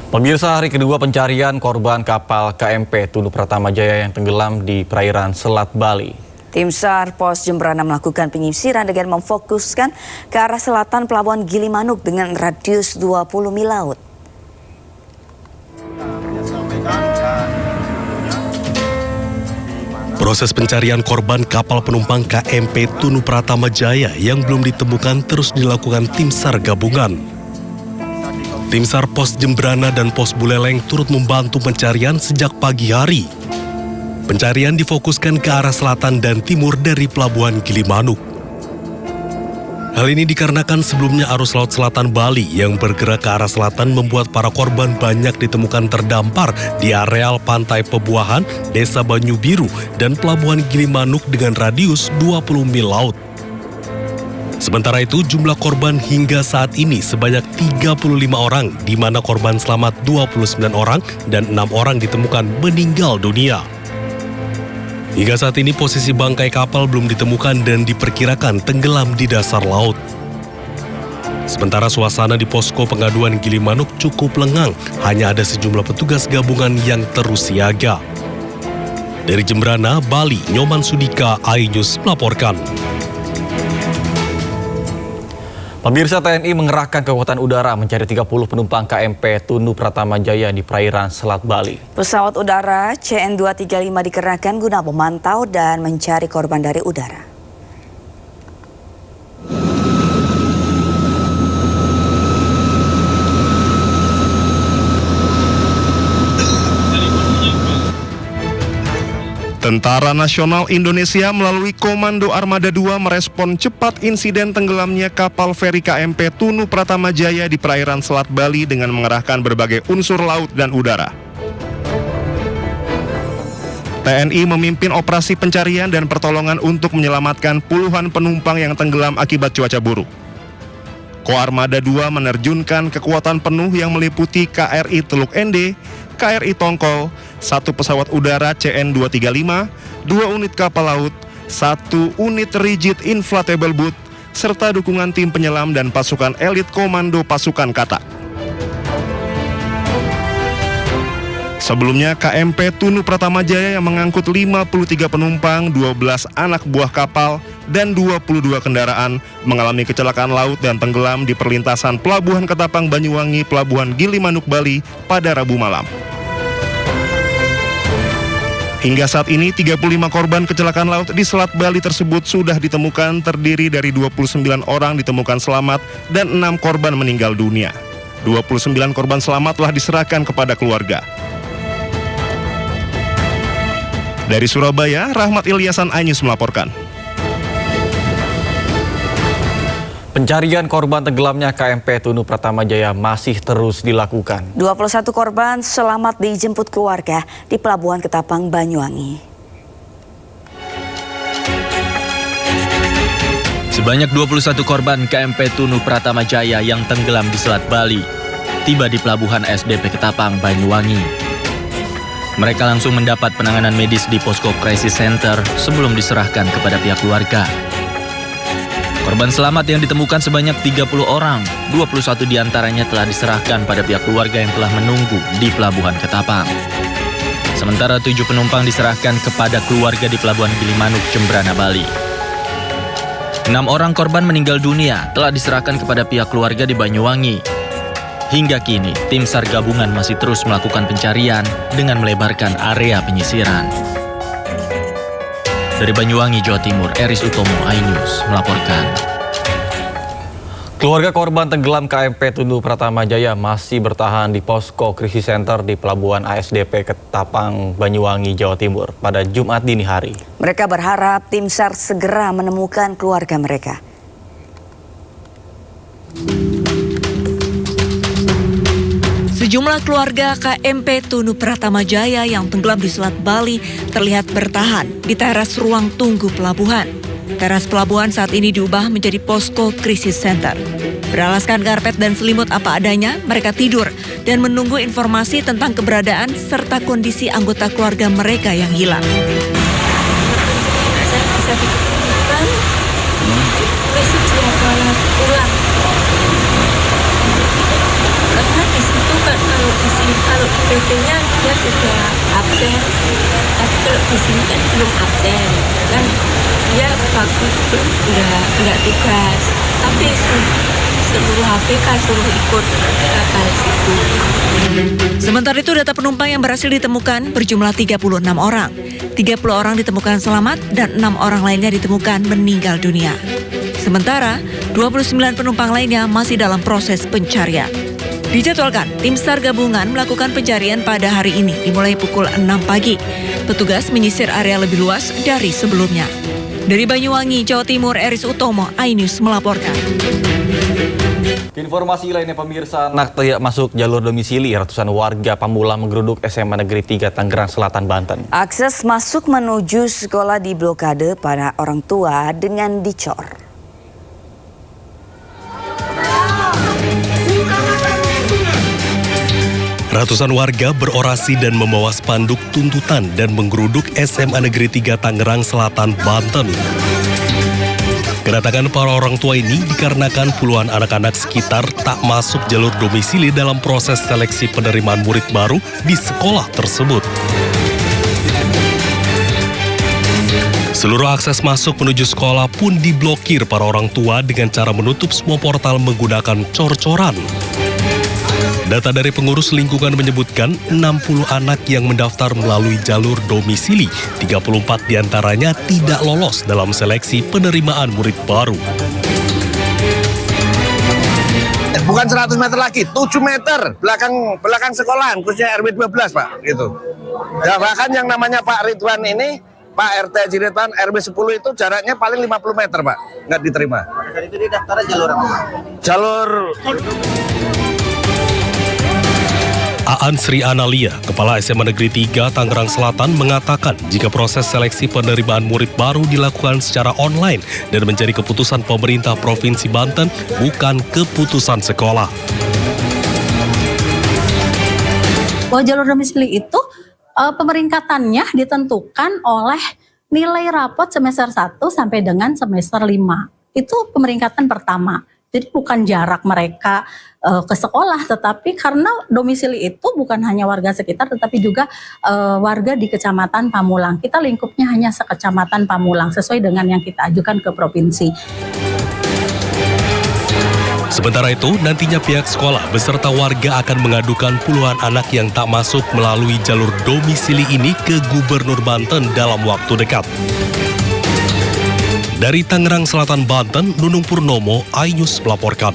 Pemirsa, hari kedua pencarian korban kapal KMP Tunu Pratama Jaya yang tenggelam di perairan Selat Bali. Tim SAR Pos Jembrana melakukan penyisiran dengan memfokuskan ke arah selatan Pelabuhan Gilimanuk dengan radius 20 mil laut. Proses pencarian korban kapal penumpang KMP Tunu Pratama Jaya yang belum ditemukan terus dilakukan tim SAR gabungan. Tim SAR Pos Jembrana dan Pos Buleleng turut membantu pencarian sejak pagi hari. Pencarian difokuskan ke arah selatan dan timur dari Pelabuhan Gilimanuk. Hal ini dikarenakan sebelumnya arus laut selatan Bali yang bergerak ke arah selatan membuat para korban banyak ditemukan terdampar di areal Pantai Pebuahan, Desa Banyu Biru, dan Pelabuhan Gilimanuk dengan radius 20 mil laut. Sementara itu, jumlah korban hingga saat ini sebanyak 35 orang, di mana korban selamat 29 orang dan 6 orang ditemukan meninggal dunia. Hingga saat ini posisi bangkai kapal belum ditemukan dan diperkirakan tenggelam di dasar laut. Sementara suasana di posko pengaduan Gilimanuk cukup lengang, hanya ada sejumlah petugas gabungan yang terus siaga. Dari Jembrana, Bali, Nyoman Sudika, iNews melaporkan. Pemirsa, TNI mengerahkan kekuatan udara mencari 30 penumpang KMP Tunu Pratama Jaya di perairan Selat Bali. Pesawat udara CN-235 dikerahkan guna memantau dan mencari korban dari udara. Tentara Nasional Indonesia melalui Komando Armada 2 merespon cepat insiden tenggelamnya kapal feri KMP Tunu Pratama Jaya di perairan Selat Bali dengan mengerahkan berbagai unsur laut dan udara. TNI memimpin operasi pencarian dan pertolongan untuk menyelamatkan puluhan penumpang yang tenggelam akibat cuaca buruk. Koarmada 2 menerjunkan kekuatan penuh yang meliputi KRI Teluk Ende, KRI Tongkol, 1 pesawat udara CN-235, 2 unit kapal laut, 1 unit rigid inflatable boat, serta dukungan tim penyelam dan pasukan elit komando pasukan Kata. Sebelumnya, KMP Tunu Pratama Jaya yang mengangkut 53 penumpang, 12 anak buah kapal, dan 22 kendaraan mengalami kecelakaan laut dan tenggelam di perlintasan Pelabuhan Ketapang Banyuwangi, Pelabuhan Gilimanuk, Bali pada Rabu malam. Hingga saat ini, 35 korban kecelakaan laut di Selat Bali tersebut sudah ditemukan, terdiri dari 29 orang ditemukan selamat dan 6 korban meninggal dunia. 29 korban selamat telah diserahkan kepada keluarga. Dari Surabaya, Rahmat Ilyasan, iNews melaporkan. Pencarian korban tenggelamnya KMP Tunu Pratama Jaya masih terus dilakukan. 21 korban selamat dijemput keluarga di Pelabuhan Ketapang Banyuwangi. Sebanyak 21 korban KMP Tunu Pratama Jaya yang tenggelam di Selat Bali tiba di Pelabuhan SDP Ketapang Banyuwangi. Mereka langsung mendapat penanganan medis di Posko Crisis Center sebelum diserahkan kepada pihak keluarga. Korban selamat yang ditemukan sebanyak 30 orang, 21 diantaranya telah diserahkan pada pihak keluarga yang telah menunggu di Pelabuhan Ketapang. Sementara 7 penumpang diserahkan kepada keluarga di Pelabuhan Gilimanuk, Jembrana, Bali. 6 orang korban meninggal dunia telah diserahkan kepada pihak keluarga di Banyuwangi. Hingga kini, tim SAR gabungan masih terus melakukan pencarian dengan melebarkan area penyisiran. Dari Banyuwangi, Jawa Timur, Eris Utomo, iNews melaporkan. Keluarga korban tenggelam KMP Tunu Pratama Jaya masih bertahan di Posko Krisis Center di Pelabuhan ASDP Ketapang, Banyuwangi, Jawa Timur pada Jumat dini hari. Mereka berharap tim SAR segera menemukan keluarga mereka. Sejumlah keluarga KMP Tunu Pratama Jaya yang tenggelam di Selat Bali terlihat bertahan di teras ruang tunggu pelabuhan. Teras pelabuhan saat ini diubah menjadi Posko Krisis Center. Beralaskan karpet dan selimut apa adanya, mereka tidur dan menunggu informasi tentang keberadaan serta kondisi anggota keluarga mereka yang hilang. Saya bisa ditemukan, pulang. Karena di situ kan kalau di sini SPP-nya dia sudah absen, tapi kalau di sini kan belum absen, kan dia bagus pun nggak tugas, tapi seluruh APK suruh ikut kata situ. Sementara itu data penumpang yang berhasil ditemukan berjumlah 36 orang. 30 orang ditemukan selamat dan 6 orang lainnya ditemukan meninggal dunia. Sementara 29 penumpang lainnya masih dalam proses pencarian. Dijadwalkan, tim SAR gabungan melakukan pencarian pada hari ini dimulai pukul 6 pagi. Petugas menyisir area lebih luas dari sebelumnya. Dari Banyuwangi, Jawa Timur, Eris Utomo, iNews melaporkan. Informasi lainnya pemirsa, anak tidak masuk jalur domisili, ratusan warga Pamulang menggeruduk SMA Negeri 3 Tangerang Selatan, Banten. Akses masuk menuju sekolah diblokade para orang tua dengan dicor. Ratusan warga berorasi dan membawa spanduk tuntutan dan menggeruduk SMA Negeri 3 Tangerang Selatan, Banten. Kedatangan para orang tua ini dikarenakan puluhan anak-anak sekitar tak masuk jalur domisili dalam proses seleksi penerimaan murid baru di sekolah tersebut. Seluruh akses masuk menuju sekolah pun diblokir para orang tua dengan cara menutup semua portal menggunakan cor-coran. Data dari pengurus lingkungan menyebutkan 60 anak yang mendaftar melalui jalur domisili, 34 diantaranya tidak lolos dalam seleksi penerimaan murid baru. Bukan 100 meter lagi, 7 meter belakang sekolahan, khususnya RW 12 Pak, gitu. Ya, bahkan yang namanya Pak Ridwan ini, Pak RT Ridwan RW 10 itu jaraknya paling 50 meter Pak, nggak diterima. Pada itu dia daftarnya jalur apa? Jalur... Aan Sri Analia, Kepala SMA Negeri 3 Tangerang Selatan mengatakan jika proses seleksi penerimaan murid baru dilakukan secara online dan menjadi keputusan pemerintah Provinsi Banten, bukan keputusan sekolah. Bahwa jalur domisili itu pemeringkatannya ditentukan oleh nilai rapot semester 1 sampai dengan semester 5. Itu pemeringkatan pertama. Jadi bukan jarak mereka ke sekolah, tetapi karena domisili itu bukan hanya warga sekitar, tetapi juga warga di Kecamatan Pamulang. Kita lingkupnya hanya sekecamatan Pamulang, sesuai dengan yang kita ajukan ke provinsi. Sementara itu, nantinya pihak sekolah beserta warga akan mengadukan puluhan anak yang tak masuk melalui jalur domisili ini ke Gubernur Banten dalam waktu dekat. Dari Tangerang Selatan, Banten, Nunung Purnomo, iNews melaporkan.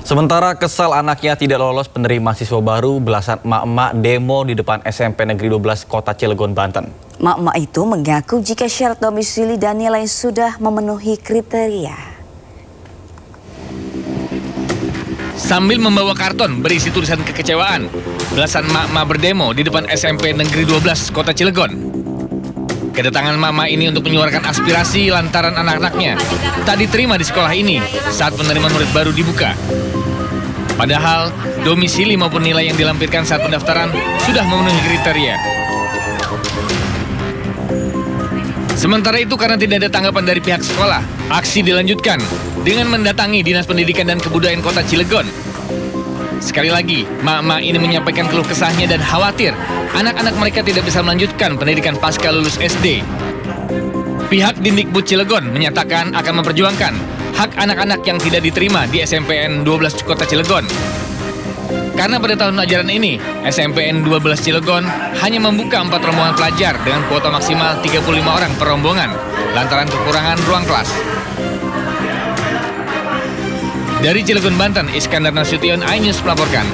Sementara kesal anaknya tidak lolos penerima siswa baru, belasan emak-emak demo di depan SMP Negeri 12 Kota Cilegon, Banten. Emak-emak itu mengaku jika syarat domisili dan nilai sudah memenuhi kriteria. Sambil membawa karton berisi tulisan kekecewaan, belasan emak-emak berdemo di depan SMP Negeri 12 Kota Cilegon. Kedatangan mama ini untuk menyuarakan aspirasi lantaran anak-anaknya tak diterima di sekolah ini saat penerimaan murid baru dibuka. Padahal domisili maupun nilai yang dilampirkan saat pendaftaran sudah memenuhi kriteria. Sementara itu karena tidak ada tanggapan dari pihak sekolah, aksi dilanjutkan dengan mendatangi Dinas Pendidikan dan Kebudayaan Kota Cilegon. Sekali lagi, mak-mak ini menyampaikan keluh kesahnya dan khawatir anak-anak mereka tidak bisa melanjutkan pendidikan pasca lulus SD. Pihak Dindikbud Cilegon menyatakan akan memperjuangkan hak anak-anak yang tidak diterima di SMPN 12 Kota Cilegon. Karena pada tahun ajaran ini, SMPN 12 Cilegon hanya membuka 4 rombongan pelajar dengan kuota maksimal 35 orang per rombongan, lantaran kekurangan ruang kelas. Dari Cilegon, Banten, Iskandar Nasution, iNews melaporkan.